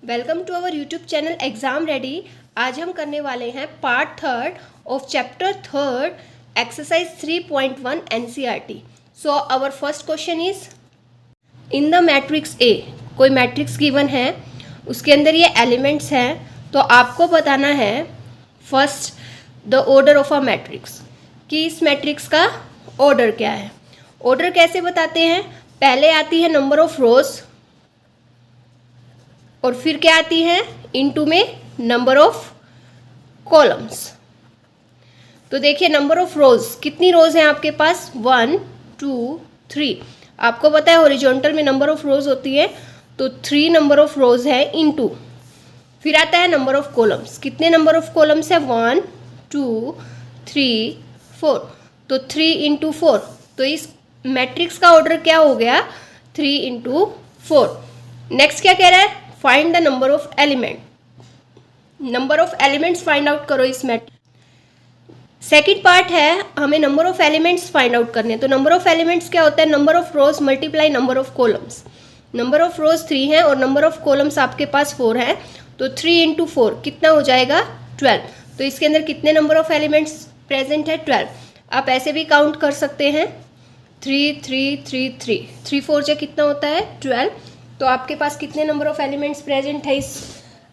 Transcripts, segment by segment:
Welcome to our YouTube channel exam ready. आज हम करने वाले हैं part third of chapter third exercise 3.1 NCERT. So our first question is in the matrix ए। कोई matrix given है, उसके अंदर ये एलिमेंट्स हैं, तो आपको बताना है first the order of a matrix, कि इस मैट्रिक्स का ऑर्डर क्या है। ऑर्डर कैसे बताते हैं? पहले आती है नंबर ऑफ रोज और फिर क्या आती है इनटू में नंबर ऑफ कॉलम्स। तो देखिए नंबर ऑफ रोज, कितनी रोज हैं आपके पास? 1 2 3। आपको पता है हॉरिजॉन्टल में नंबर ऑफ रोज होती है, तो 3 नंबर ऑफ रोज है इनटू। फिर आता है नंबर ऑफ कॉलम्स, कितने नंबर ऑफ कॉलम्स है? 1 2 3 4। तो 3 इंटू 4, तो इस मैट्रिक्स का ऑर्डर क्या हो गया? 3 इंटू 4। नेक्स्ट क्या कह रहा है? Find the number of element. Number of elements find out करो इस मैट्रिक्स। सेकेंड पार्ट है हमें number of elements find out करने। तो नंबर ऑफ एलिमेंट्स क्या होता है? Number of rose multiply number of columns. Number of रोज 3 है और नंबर ऑफ कॉलम्स आपके पास 4 है, तो 3 इंटू 4 कितना हो जाएगा? 12। तो इसके अंदर कितने नंबर ऑफ एलिमेंट्स प्रेजेंट है? 12। आप ऐसे भी काउंट कर सकते हैं 3 3 3 3 3 4 जो कितना होता है? 12। तो आपके पास कितने नंबर ऑफ एलिमेंट्स प्रेजेंट है इस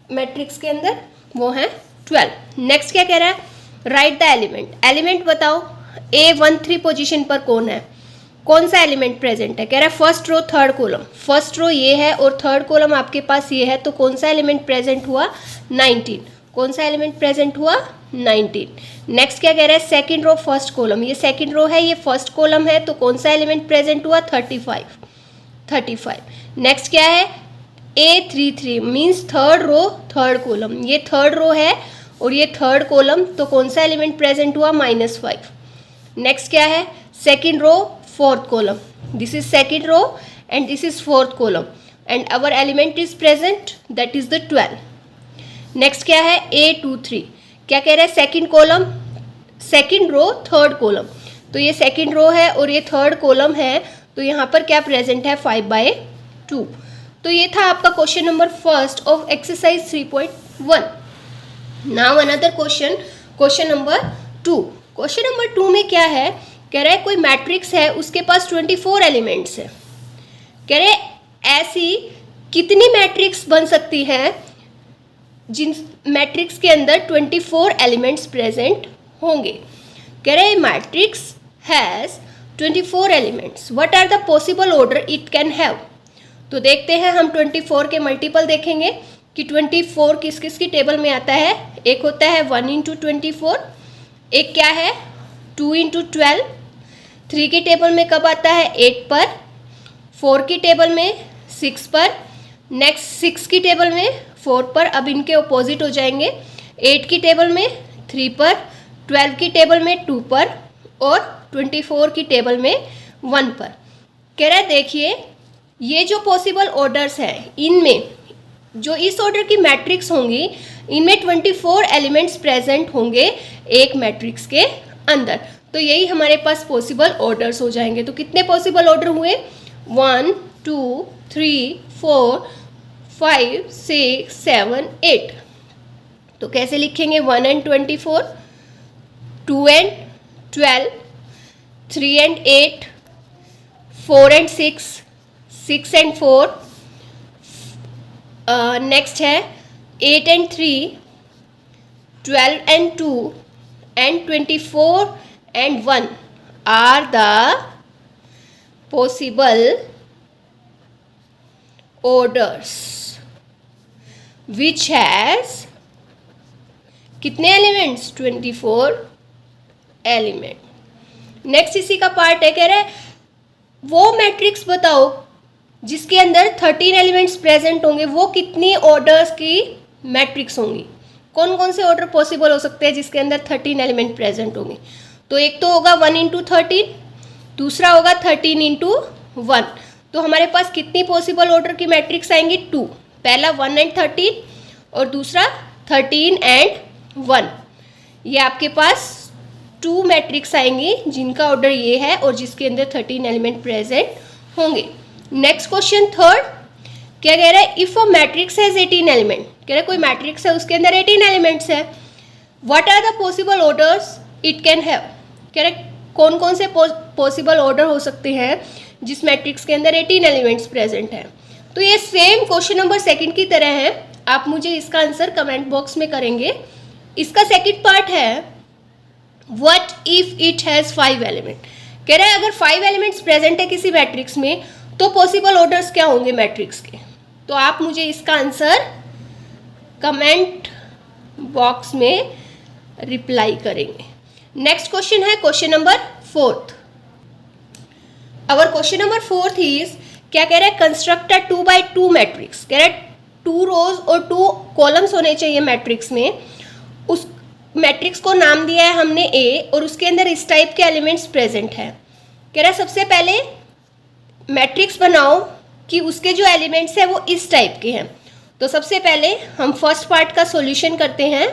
मैट्रिक्स के अंदर? वो है 12। नेक्स्ट क्या कह रहा है? Right the element. एलिमेंट बताओ A13 पोजीशन पर कौन है, कौन सा एलिमेंट प्रेजेंट है? कह रहा है first row third column. First row ये है और थर्ड कॉलम आपके पास ये है, तो कौन सा एलिमेंट प्रेजेंट हुआ? 19। कौन सा एलिमेंट प्रेजेंट हुआ? 19। नेक्स्ट क्या कह रहा है? सेकेंड रो फर्स्ट कॉलम, ये सेकेंड रो है, ये फर्स्ट कॉलम है, तो कौन सा एलिमेंट प्रेजेंट हुआ? 35। नेक्स्ट क्या है? A33 means third row third column, ये थर्ड रो है और ये थर्ड कॉलम, तो कौन सा एलिमेंट प्रेजेंट हुआ? -5। नेक्स्ट क्या है? Second row fourth column, this is second row and this is fourth column and our element is present, that is the 12। Next क्या है? A23 क्या कह रहा है? Second column, second row third column, तो ये सेकेंड रो है और ये थर्ड कॉलम है, तो यहाँ पर क्या प्रेजेंट है? 5/2। तो ये था आपका question number first of exercise 3.1। Now another question, question number 2। Question number 2 में क्या है? कह रहा है कोई मैट्रिक्स है, उसके पास 24 एलिमेंट्स है। कह रहे ऐसी कितनी मैट्रिक्स बन सकती है जिन मैट्रिक्स के अंदर 24 एलिमेंट्स प्रेजेंट होंगे। कह रहे matrix has 24 elements, what are the possible order it can have. तो देखते हैं हम 24 के मल्टीपल देखेंगे कि 24 किस किस की टेबल में आता है। एक होता है 1 इंटू 24, एक क्या है 2 इंटू 12, 3 की टेबल में कब आता है? 8 पर, 4 की टेबल में 6 पर, नेक्स्ट 6 की टेबल में 4 पर, अब इनके अपोजिट हो जाएंगे, 8 की टेबल में 3 पर, 12 की टेबल में 2 पर और 24 की टेबल में 1 पर। कह रहा है देखिए ये जो पॉसिबल ऑर्डर्स हैं, इनमें जो इस ऑर्डर की मैट्रिक्स होंगी, इनमें 24 एलिमेंट्स प्रेजेंट होंगे एक मैट्रिक्स के अंदर। तो यही हमारे पास पॉसिबल ऑर्डर्स हो जाएंगे। तो कितने पॉसिबल ऑर्डर हुए? 1 2 3 4 5 6 7 8। तो कैसे लिखेंगे? 1 and 24, 2 and 12, 3 and 8, 4 and 6, 6 and 4, next है 8 and 3, 12 and 2 and 24 and 1 are the possible orders which has कितने एलिमेंट्स? 24 एलिमेंट। नेक्स्ट इसी का पार्ट है, कह रहा है वो मैट्रिक्स बताओ जिसके अंदर 13 एलिमेंट्स प्रेजेंट होंगे, वो कितनी ऑर्डर्स की मैट्रिक्स होंगी। कौन कौन से ऑर्डर पॉसिबल हो सकते हैं जिसके अंदर 13 एलिमेंट प्रेजेंट होंगे? तो एक तो होगा 1 इंटू 13, दूसरा होगा 13 इंटू 1। तो हमारे पास कितनी पॉसिबल ऑर्डर की मैट्रिक्स आएंगी? 2। पहला 1 एंड 13 और दूसरा 13 एंड 1। ये आपके पास 2 मैट्रिक्स आएंगी जिनका ऑर्डर ये है और जिसके अंदर 13 एलिमेंट प्रेजेंट होंगे। नेक्स्ट क्वेश्चन थर्ड, क्या कह रहा है, if a matrix has 18 element, कह रहा है कोई मैट्रिक्स है उसके अंदर 18 एलिमेंट्स है, what are the possible orders it can have, कह रहा है कौन कौन से पॉसिबल ऑर्डर हो सकते हैं जिस मैट्रिक्स के अंदर 18 एलिमेंट्स प्रेजेंट हैं। तो ये सेम क्वेश्चन नंबर सेकंड की तरह है, आप मुझे इसका आंसर कमेंट बॉक्स में करेंगे। इसका सेकंड पार्ट है what if it has 5 element, कह रहा है अगर 5 एलिमेंट्स प्रेजेंट है किसी मैट्रिक्स में तो पॉसिबल ऑर्डर्स क्या होंगे मैट्रिक्स के। तो आप मुझे इसका आंसर कमेंट बॉक्स में रिप्लाई करेंगे। नेक्स्ट क्वेश्चन है question number 4। Our question number 4 is, क्या कह रहा है, कंस्ट्रक्ट अ 2x2 मैट्रिक्स, कह रहा है 2 रोज और 2 कॉलम्स होने चाहिए मैट्रिक्स में। उस मैट्रिक्स को नाम दिया है हमने ए और उसके अंदर इस टाइप के एलिमेंट्स प्रेजेंट है। कह रहा है सबसे पहले मैट्रिक्स बनाओ कि उसके जो एलिमेंट्स हैं वो इस टाइप के हैं। तो सबसे पहले हम फर्स्ट पार्ट का सॉल्यूशन करते हैं।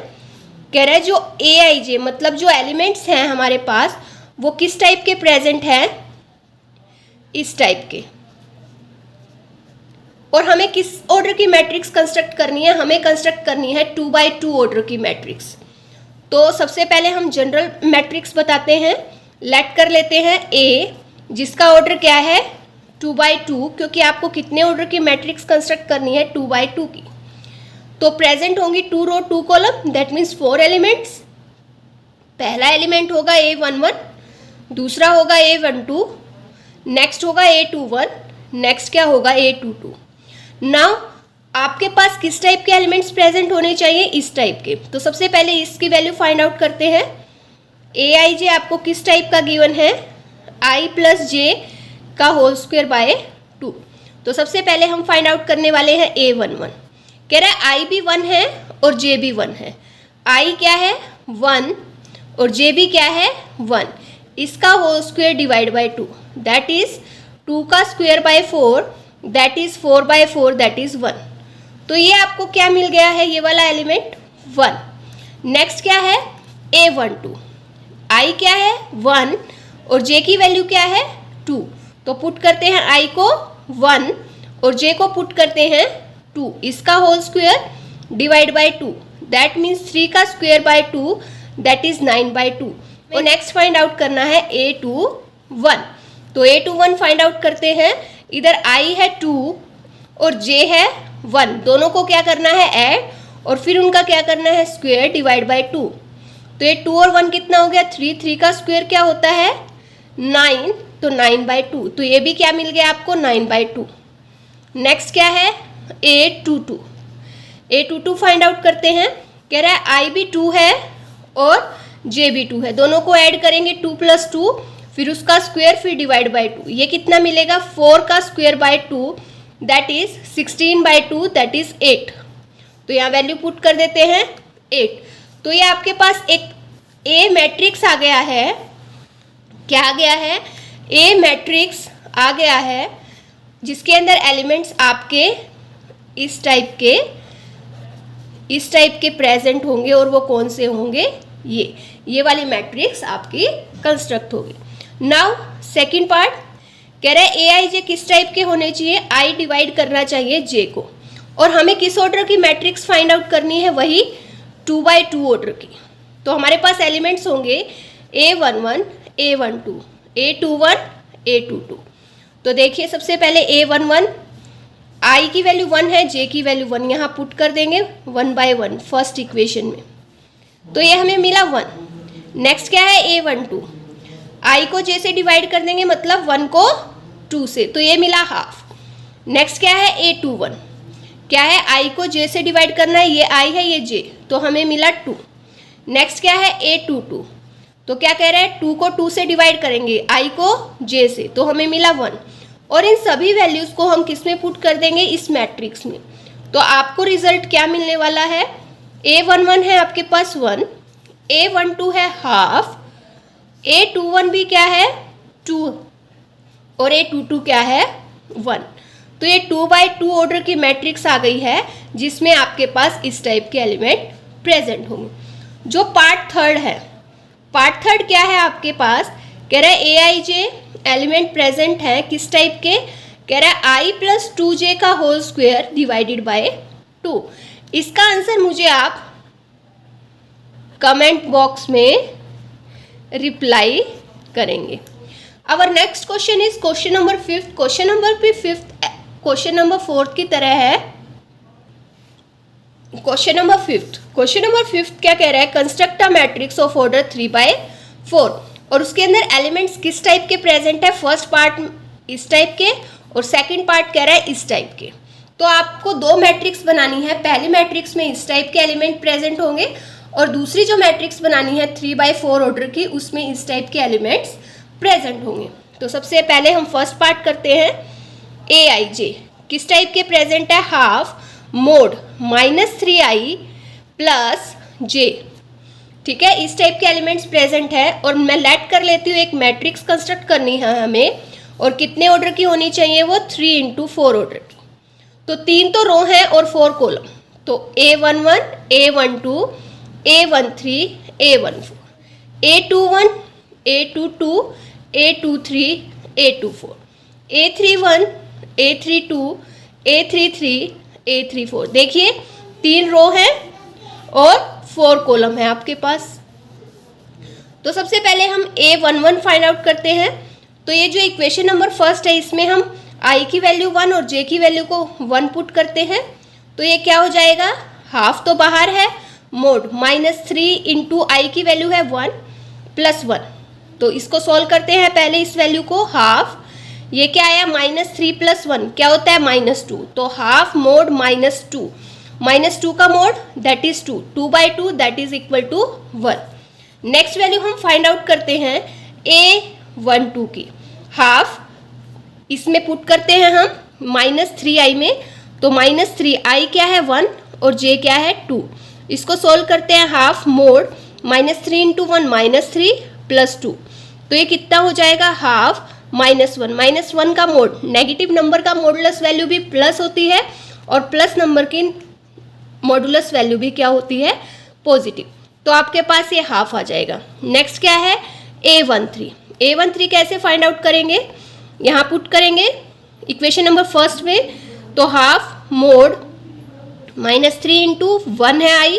कह रहा है जो AIJ मतलब जो एलिमेंट्स हैं हमारे पास वो किस टाइप के प्रेजेंट हैं, इस टाइप के। और हमें किस ऑर्डर की मैट्रिक्स कंस्ट्रक्ट करनी है, हमें कंस्ट्रक्ट करनी है 2x2 ऑर्डर की मैट्रिक्स। तो सबसे पहले हम जनरल मैट्रिक्स बताते हैं, लेट कर लेते हैं A, जिसका ऑर्डर क्या है 2x2, क्योंकि आपको कितने ऑर्डर की मैट्रिक्स कंस्ट्रक्ट करनी है 2x2 की। तो प्रेजेंट होंगी 2 रो 2 कॉलम, दैट मीन्स 4 एलिमेंट्स। पहला एलिमेंट होगा A11, दूसरा होगा A12, नेक्स्ट होगा A21, नेक्स्ट क्या होगा A22। नाउ आपके पास किस टाइप के एलिमेंट्स प्रेजेंट होने चाहिए, इस टाइप के। तो सबसे पहले इसकी वैल्यू फाइंड आउट करते हैं। AIJ आपको किस टाइप का गिवन है, I + J का होल स्क्वायर बाय 2। तो सबसे पहले हम फाइंड आउट करने वाले हैं A11। कह रहा है I भी 1 है और J भी 1 है। I क्या है 1 और J भी क्या है 1, इसका whole square divide by 2, that is 2 का square by 4, that is 4/4, that is 1। तो ये आपको क्या मिल गया है, ये वाला एलिमेंट 1। नेक्स्ट क्या है A12, I क्या है 1 और J की वैल्यू क्या है 2। तो पुट करते हैं I को 1 और J को पुट करते हैं 2, इसका whole square divide by 2, that means 3 का स्क्वायर बाय 2, दैट इज 9/2। और नेक्स्ट फाइंड आउट करना है A21। तो A21 फाइंड आउट करते हैं। इधर I है 2 और J है 1, दोनों को क्या करना है ऐड, और फिर उनका क्या करना है स्क्वायर डिवाइड बाय 2। तो ये 2 और 1 कितना हो गया 3, 3 का स्क्वायर क्या होता है 9, तो 9/2। तो ये भी क्या मिल गया आपको 9/2। नेक्स्ट क्या है A22 फाइंड आउट करते हैं। कह रहा है I भी 2 है और J भी 2 है, दोनों को ऐड करेंगे 2 + 2, फिर उसका स्क्वायर फिर डिवाइड बाय 2। ये कितना मिलेगा 4 का square bye 2, that is 16/2, that is 8। तो यहाँ वैल्यू पुट कर देते हैं 8। तो ये आपके पास एक A मैट्रिक्स आ गया है। क्या आ गया है, A मैट्रिक्स आ गया है जिसके अंदर एलिमेंट्स आपके इस टाइप के प्रेजेंट होंगे। और वो कौन से होंगे, ये वाली मैट्रिक्स आपकी कंस्ट्रक्ट होगी। नाउ सेकंड पार्ट, कह रहा है AIJ किस टाइप के होने चाहिए, I डिवाइड करना चाहिए J को। और हमें किस ऑर्डर की मैट्रिक्स फाइंड आउट करनी है, वही 2x2 ऑर्डर की। तो हमारे पास एलिमेंट्स होंगे A11, A12, A21, A22। तो देखिए सबसे पहले A11, I की वैल्यू 1 है, J की वैल्यू 1, यहाँ पुट कर देंगे 1/1 फर्स्ट इक्वेशन में। तो ये हमें मिला 1। नेक्स्ट क्या है A12, I को J से डिवाइड कर देंगे, मतलब 1 को 2 से, तो ये मिला हाफ। नेक्स्ट क्या है A21, क्या है I को J से डिवाइड करना है, ये I है ये J, तो हमें मिला 2। नेक्स्ट क्या है A22, तो क्या कह रहा है 2 को 2 से डिवाइड करेंगे, I को J से, तो हमें मिला 1। और इन सभी वैल्यूज़ को हम किस में पुट कर देंगे, इस मैट्रिक्स में। तो आपको रिजल्ट क्या मिलने वाला है, A11 है आपके पास 1, A12 है हाफ, A21 भी क्या है 2 और A22 क्या है 1। तो ये 2x2 ऑर्डर की मैट्रिक्स आ गई है जिसमें आपके पास इस टाइप के एलिमेंट प्रेजेंट होंगे। जो पार्ट थर्ड है, पार्ट थर्ड क्या है आपके पास, कह रहा है AIJ एलिमेंट प्रेजेंट है किस टाइप के, कह रहा है आई प्लस 2j का होल स्क्वायर डिवाइडेड बाय 2। इसका आंसर मुझे आप कमेंट बॉक्स में रिप्लाई करेंगे। Our next question is question number 5। Question number भी 5 क्वेश्चन नंबर 4 की तरह है। क्वेश्चन नंबर 5 क्या कह रहा है, construct a matrix of order 3/4 और उसके अंदर एलिमेंट्स किस टाइप के प्रेजेंट है, फर्स्ट पार्ट इस टाइप के और सेकंड पार्ट कह रहा है इस टाइप के। तो आपको दो मैट्रिक्स बनानी है, पहली मैट्रिक्स में इस टाइप के एलिमेंट प्रेजेंट होंगे और दूसरी जो मैट्रिक्स बनानी है 3/4 ऑर्डर की, उसमें इस टाइप के एलिमेंट्स प्रेजेंट होंगे। तो सबसे पहले हम फर्स्ट पार्ट करते हैं। aij किस टाइप के प्रेजेंट है, half mode -3i plus j, ठीक है, इस टाइप के एलिमेंट्स प्रेजेंट है। और मैं लेट कर लेती हूँ, एक मैट्रिक्स कंस्ट्रक्ट करनी है हमें और कितने ऑर्डर की होनी चाहिए, वो 3×4 ऑर्डर की। तो 3 तो रो है और 4 कॉलम, तो a11 a12 a13 a14 a21 a22 a23 a24 a31 a32 a33 a34। देखिए 3 रो है और 4 कॉलम है आपके पास। तो सबसे पहले हम a11 फाइंड आउट करते हैं। तो ये जो इक्वेशन नंबर फर्स्ट है, इसमें हम i की वैल्यू 1 और j की वैल्यू को 1 पुट करते हैं। तो ये क्या हो जाएगा, हाफ तो बाहर है, मोड -3 इंटू आई की वैल्यू है 1 + 1। तो इसको सॉल्व करते हैं पहले इस वैल्यू को, हाफ ये क्या आया -3 + 1 क्या होता है -2। तो हाफ मोड -2 का mod that is 2, 2/2 that is equal to 1। Next value हम फाइंड आउट करते हैं a12 की, हाफ इसमें पुट करते हैं हम -3i में। तो -3i क्या है 1 और j क्या है 2। इसको सोल्व करते हैं, हाफ मोड -3 × 1 -3 + 2। तो ये कितना हो जाएगा, हाफ -1 का मोड, नेगेटिव नंबर का मॉडुलस वैल्यू भी प्लस होती है और प्लस नंबर की मॉडुलस वैल्यू भी क्या होती है, पॉजिटिव। तो आपके पास ये हाफ आ जाएगा। नेक्स्ट क्या है a13 कैसे फाइंड आउट करेंगे, यहाँ पुट करेंगे इक्वेशन नंबर फर्स्ट में। तो हाफ मोड -3 × 1 है i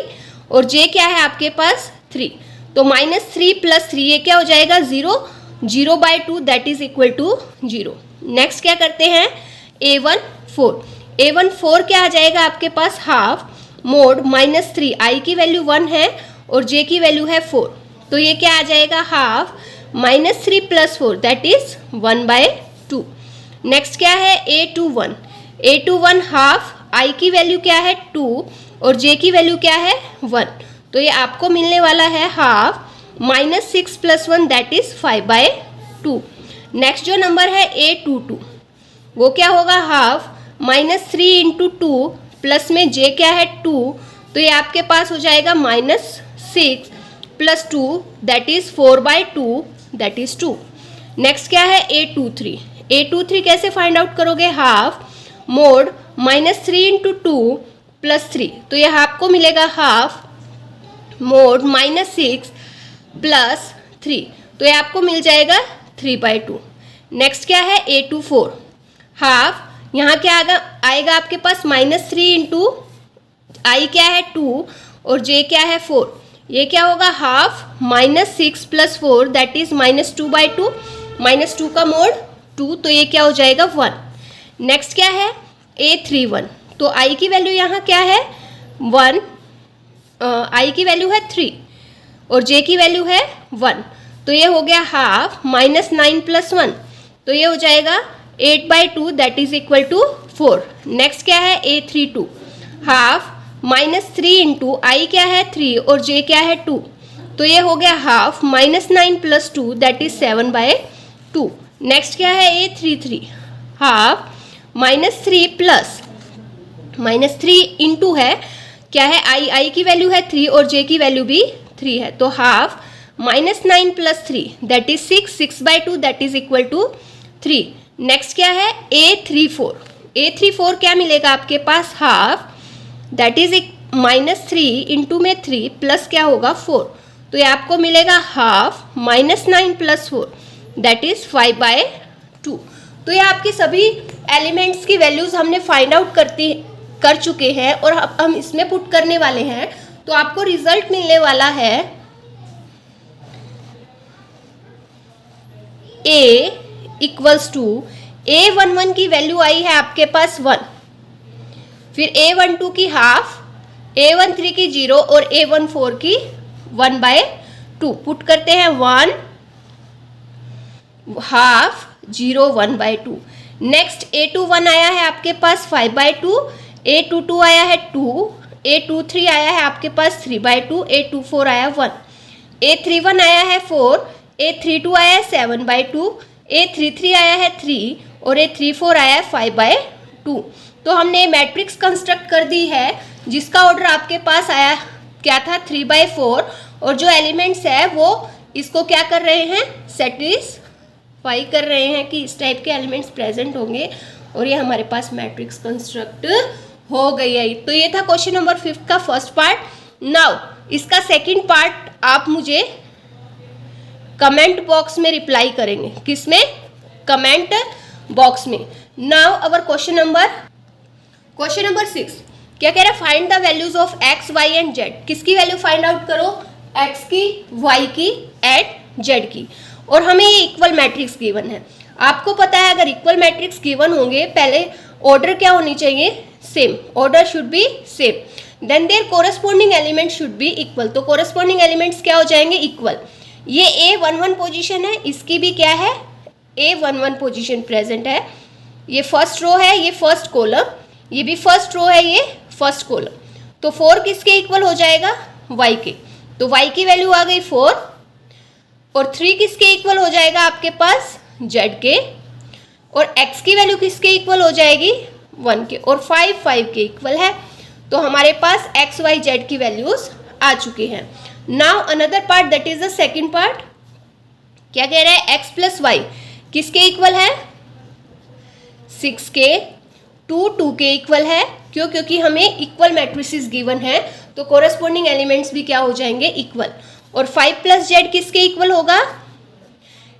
और j क्या है आपके पास 3। तो -3 + 3 ये क्या हो जाएगा 0, 0/2 that is equal to 0। Next क्या करते हैं a14 क्या आ जाएगा आपके पास, हाफ मोड -3 i की वैल्यू 1 है और j की वैल्यू है 4। तो ये क्या आ जाएगा, हाफ -3 + 4 दैट इज 1/2। नेक्स्ट क्या है a21 हाफ i की वैल्यू क्या है 2 और j की वैल्यू क्या है 1। तो ये आपको मिलने वाला है हाफ -6 + 1 दैट इज 5/2। नेक्स्ट जो नंबर है a22 वो क्या होगा, हाफ -3 × 2 प्लस में j क्या है 2। तो ये आपके पास हो जाएगा -6 + 2 that is 4/2 that is 2। Next क्या है a23 कैसे फाइंड आउट करोगे, हाफ मोड -3 × 2 + 3। तो यह आपको मिलेगा हाफ मोड -6 + 3। तो ये आपको मिल जाएगा 3/2। नेक्स्ट क्या है a24 हाफ, यहाँ क्या आएगा आपके पास -3 × i क्या है 2 और j क्या है 4। ये क्या होगा, हाफ -6 + 4 दैट इज -2/2, -2 का मोड 2। तो ये क्या हो जाएगा 1। नेक्स्ट क्या है a31। तो i की वैल्यू यहाँ क्या है 1, i की वैल्यू है 3 और j की वैल्यू है 1। तो ये हो गया हाफ -9 + 1। तो ये हो जाएगा 8/2 that is equal to 4। Next क्या है a32 हाफ -3 × i क्या है 3 और j क्या है 2। तो ये हो गया हाफ -9 + 2 दैट इज 7/2। नेक्स्ट क्या है a33 हाफ -3 × है क्या है i की वैल्यू है 3 और j की वैल्यू भी 3 है। तो half -9 + 3 that is 6/2 that is equal to 3। Next क्या है a34 क्या मिलेगा आपके पास, हाफ दैट इज -3 × में 3 प्लस क्या होगा 4। तो ये आपको मिलेगा हाफ -9 + 4 दैट इज 5/2। तो ये आपके सभी एलिमेंट्स की वैल्यूज हमने फाइंड आउट कर चुके हैं और अब हम इसमें पुट करने वाले हैं। तो आपको रिजल्ट मिलने वाला है A इक्वल्स टू A11 की वैल्यू आई है आपके पास 1, फिर A12 की हाफ, A13 की 0 और A14 की 1/2 पुट करते हैं 1 हाफ 0 1/2। नेक्स्ट A21 आया है आपके पास 5/2, A22 आया है 2, A23 आया है आपके पास 3/2, A24 आया 1, A31 आया है 4, A32 आया है 7/2, A33 आया है 3 और A34 आया है 5/2। तो हमने मैट्रिक्स कंस्ट्रक्ट कर दी है जिसका ऑर्डर आपके पास आया क्या था 3/4 और जो एलिमेंट्स है वो इसको क्या कर रहे हैं सेटिस्फाई कर रहे हैं कि इस टाइप के एलिमेंट्स प्रेजेंट होंगे और ये हमारे पास मैट्रिक्स कंस्ट्रक्ट हो गई है। तो ये था क्वेश्चन नंबर 5 का फर्स्ट पार्ट। नाउ इसका सेकंड पार्ट आप मुझे कमेंट बॉक्स में रिप्लाई करेंगे। किसमें? कमेंट बॉक्स में। नाउ अवर क्वेश्चन नंबर 6 क्या कह रहा है? Find the values of x, y and z। किसकी वैल्यू फाइंड आउट करो? x की, y की एंड z की। और हमें ये इक्वल मैट्रिक्स गिवन है। आपको पता है अगर इक्वल मैट्रिक्स गिवन होंगे पहले ऑर्डर क्या होनी चाहिए? Same. Order should be same, then their corresponding element should be equal. तो कोरस्पॉन्डिंग एलिमेंट्स क्या हो जाएंगे? इक्वल। ये A11 पोजीशन है, इसकी भी क्या है? A11 पोजीशन प्रेजेंट है। ये फर्स्ट रो है, ये फर्स्ट कॉलम, ये भी फर्स्ट रो है, ये फर्स्ट कॉलम। तो 4 किसके इक्वल हो जाएगा? y के। तो y की वैल्यू आ गई 4 और 3 किसके इक्वल हो जाएगा आपके पास? z के। और x की वैल्यू किसके इक्वल हो जाएगी? 1 के। और 5 के इक्वल है। तो हमारे पास x, y, z की वैल्यूज आ चुकी हैं। Now another part that is the second part. क्या कह रहा है? x प्लस वाई किसके इक्वल है? 6 के। 2 के इक्वल है। क्यों? क्योंकि हमें इक्वल मैट्रिसेस गिवन है तो कोरस्पॉन्डिंग एलिमेंट्स भी क्या हो जाएंगे? इक्वल। और 5 प्लस जेड किसके इक्वल होगा?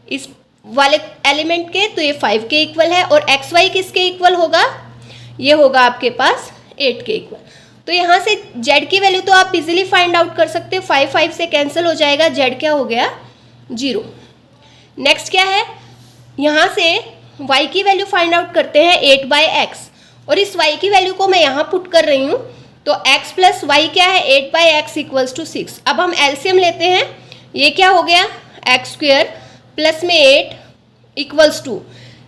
इस वाले एलिमेंट के, तो ये 5 के इक्वल है। और एक्स वाई किसके इक्वल होगा? ये होगा आपके पास 8 के इक्वल। तो यहाँ से z की वैल्यू तो आप इजीली फाइंड आउट कर सकते हो। 5 से कैंसिल हो जाएगा, z क्या हो गया? 0। नेक्स्ट क्या है? यहाँ से y की वैल्यू फाइंड आउट करते हैं 8/x और इस y की वैल्यू को मैं यहाँ पुट कर रही हूँ। तो x प्लस वाई क्या है? 8/x equals to 6। अब हम एलसीएम लेते हैं। ये क्या हो गया? x स्क्वेयर प्लस में 8 इक्वल्स टू,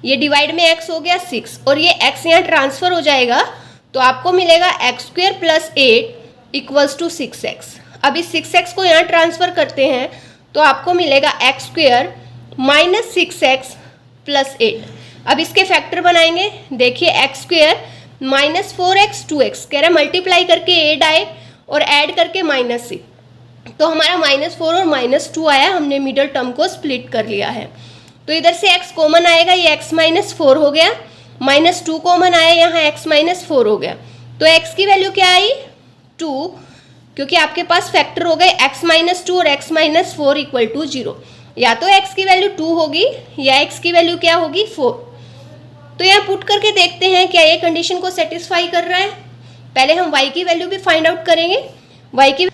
ये डिवाइड में x हो गया 6 और ये x यहाँ ट्रांसफर हो जाएगा तो आपको मिलेगा x square plus 8 equals to 6x। अब इस 6x को यहाँ ट्रांसफर करते हैं तो आपको मिलेगा x square minus 6x plus 8। अब इसके फैक्टर बनाएंगे। देखिए x square minus 4x 2x कह रहा है मल्टीप्लाई करके 8 आए और ऐड करके -6, तो हमारा -4 और -2 आया। हमने मिडल टर्म को स्प्लिट कर लिया है। तो इधर से x कॉमन आएगा, ये x -4 हो गया, -2 कॉमन आया, यहाँ x -4 हो गया। तो x की वैल्यू क्या आई? 2, क्योंकि आपके पास फैक्टर हो गए x -2 और x -4 इक्वल टू 0। या तो x की वैल्यू 2 होगी या x की वैल्यू क्या होगी? 4। तो यहाँ पुट करके देखते हैं क्या ये कंडीशन को सेटिस्फाई कर रहा है। पहले हम y की वैल्यू भी फाइंड आउट करेंगे। y की,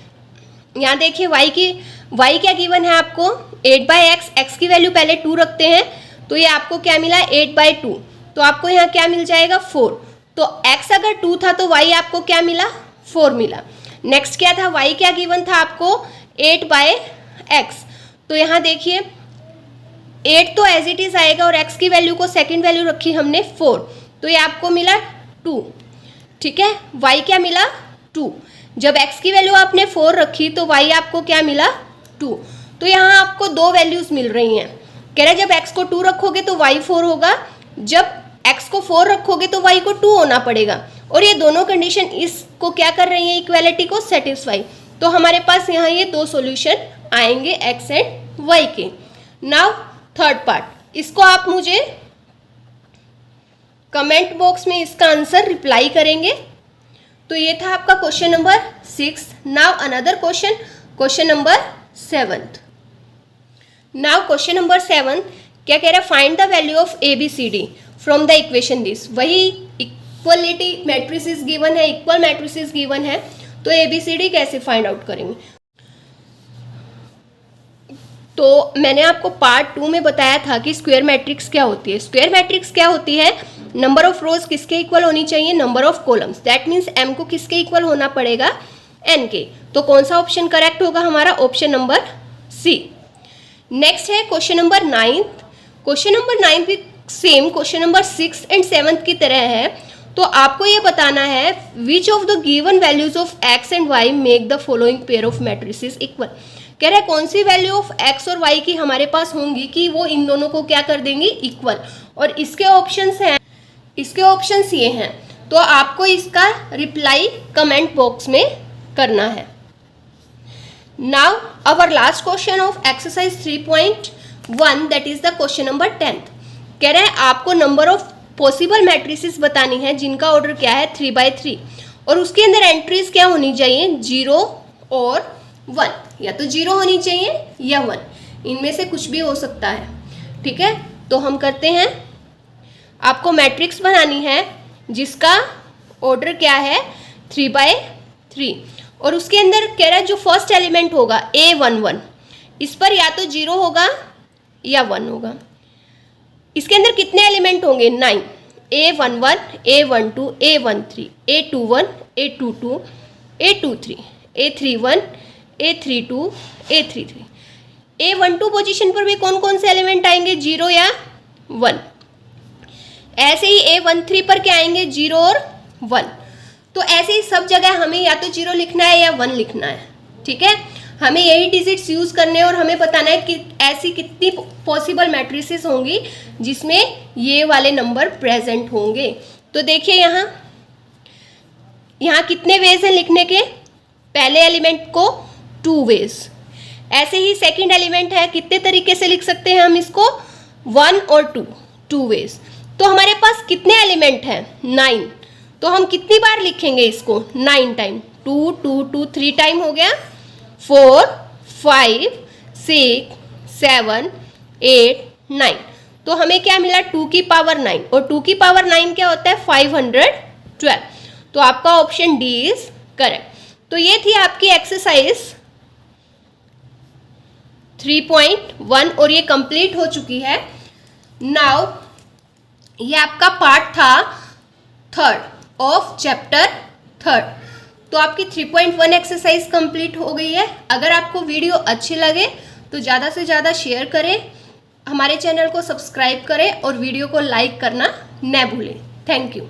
यहाँ देखिए y क्या गिवन है आपको? 8/x, x की वैल्यू पहले 2 रखते हैं तो ये आपको क्या मिला? 8/2। तो आपको यहाँ क्या मिल जाएगा? 4। तो x अगर 2 था तो y आपको क्या मिला? 4 मिला। नेक्स्ट क्या था? y क्या गिवन था आपको? 8/x। तो यहाँ देखिए 8 तो एज इट इज आएगा और x की वैल्यू को सेकंड वैल्यू रखी हमने 4, तो ये आपको मिला 2। ठीक है, y क्या मिला? 2। जब x की वैल्यू आपने 4 रखी तो y आपको क्या मिला? 2। तो यहाँ आपको 2 वैल्यूज मिल रही हैं। कह रहा है जब x को 2 रखोगे तो y 4 होगा, जब x को 4 रखोगे तो y को 2 होना पड़ेगा। और ये दोनों कंडीशन इसको क्या कर रही है? इक्वालिटी को सेटिस्फाई। तो हमारे पास यहाँ ये 2 सॉल्यूशन आएंगे x एंड y के। नाउ थर्ड पार्ट, इसको आप मुझे कमेंट बॉक्स में इसका आंसर रिप्लाई करेंगे। तो ये था आपका question number 6। Now another question number 7। Now question number 7 क्या कह रहा है? Find the value of ABCD from the equation this. वही इक्वलिटी मैट्रिसेस गिवन है, इक्वल मैट्रिसेस गिवन है, तो ABCD कैसे फाइंड आउट करेंगे? तो मैंने आपको पार्ट 2 में बताया था कि स्क्वायर मैट्रिक्स क्या होती है। स्क्वायर मैट्रिक्स क्या होती है? नंबर ऑफ रोज किसके इक्वल होनी चाहिए? Number of columns. That means M को किसके इक्वल होना पड़ेगा? N के। तो कौन सा ऑप्शन करेक्ट होगा हमारा? Option number C। नेक्स्ट है क्वेश्चन नंबर 9। क्वेश्चन नंबर 9 भी सेम क्वेश्चन नंबर 6 एंड 7 की तरह है। तो आपको ये बताना है which of the given values of x and y make the following pair of matrices equal. कह रहा है कौन सी वैल्यू ऑफ x और y की हमारे पास होंगी कि वो इन दोनों को क्या कर देंगी? इक्वल। और इसके ऑप्शंस हैं, इसके ऑप्शंस ये हैं। तो आपको इसका रिप्लाई कमेंट बॉक्स में करना है। Now our last question of exercise 3.1 that is the question number 10। कह रहा है आपको नंबर ऑफ पॉसिबल मैट्रिसेस बतानी है जिनका ऑर्डर क्या है? 3/3 और उसके अंदर एंट्रीज क्या होनी चाहिए? 0 और 1। या तो 0 होनी चाहिए या 1, इनमें से कुछ भी हो सकता है। ठीक है, तो हम करते हैं। आपको मैट्रिक्स बनानी है जिसका ऑर्डर क्या है? 3/3 और उसके अंदर कह रहा है जो फर्स्ट एलिमेंट होगा A11, इस पर या तो 0 होगा या 1 होगा। इसके अंदर कितने एलिमेंट होंगे? 9। A11, A12, A13, A21, A22, A23, A31, A32, A33। A12 position पर भी कौन कौन से एलिमेंट आएंगे? 0 या 1। ऐसे ही A13 पर क्या आएंगे? 0 और 1। तो ऐसे ही सब जगह हमें या तो 0 लिखना है या 1 लिखना है। ठीक है, हमें यही डिजिट्स यूज करने हैं और हमें बताना है कि ऐसी कितनी पॉसिबल मैट्रिसेस होंगी जिसमें ये वाले नंबर प्रेजेंट होंगे। तो देखिए यहाँ कितने वेज हैं लिखने के? पहले एलिमेंट को 2 वेज। ऐसे ही सेकंड एलिमेंट है, कितने तरीके से लिख सकते हैं हम इसको? 1 और 2 वेज। तो हमारे पास कितने एलिमेंट हैं? 9। तो हम कितनी बार लिखेंगे इसको? 9 टाइम। 2 2 2 3 टाइम हो गया। 4 5 6 7 8 9। तो हमें क्या मिला? 2 की पावर 9 और 2 की पावर 9 क्या होता है? 512। तो आपका ऑप्शन डी इज करेक्ट। तो ये थी आपकी एक्सरसाइज 3.1 और ये कंप्लीट हो चुकी है। नाउ ये आपका पार्ट था 3rd ऑफ चैप्टर 3rd। तो आपकी 3.1 एक्सरसाइज कंप्लीट हो गई है। अगर आपको वीडियो अच्छी लगे तो ज़्यादा से ज़्यादा शेयर करें, हमारे चैनल को सब्सक्राइब करें और वीडियो को लाइक करना न भूलें। Thank you.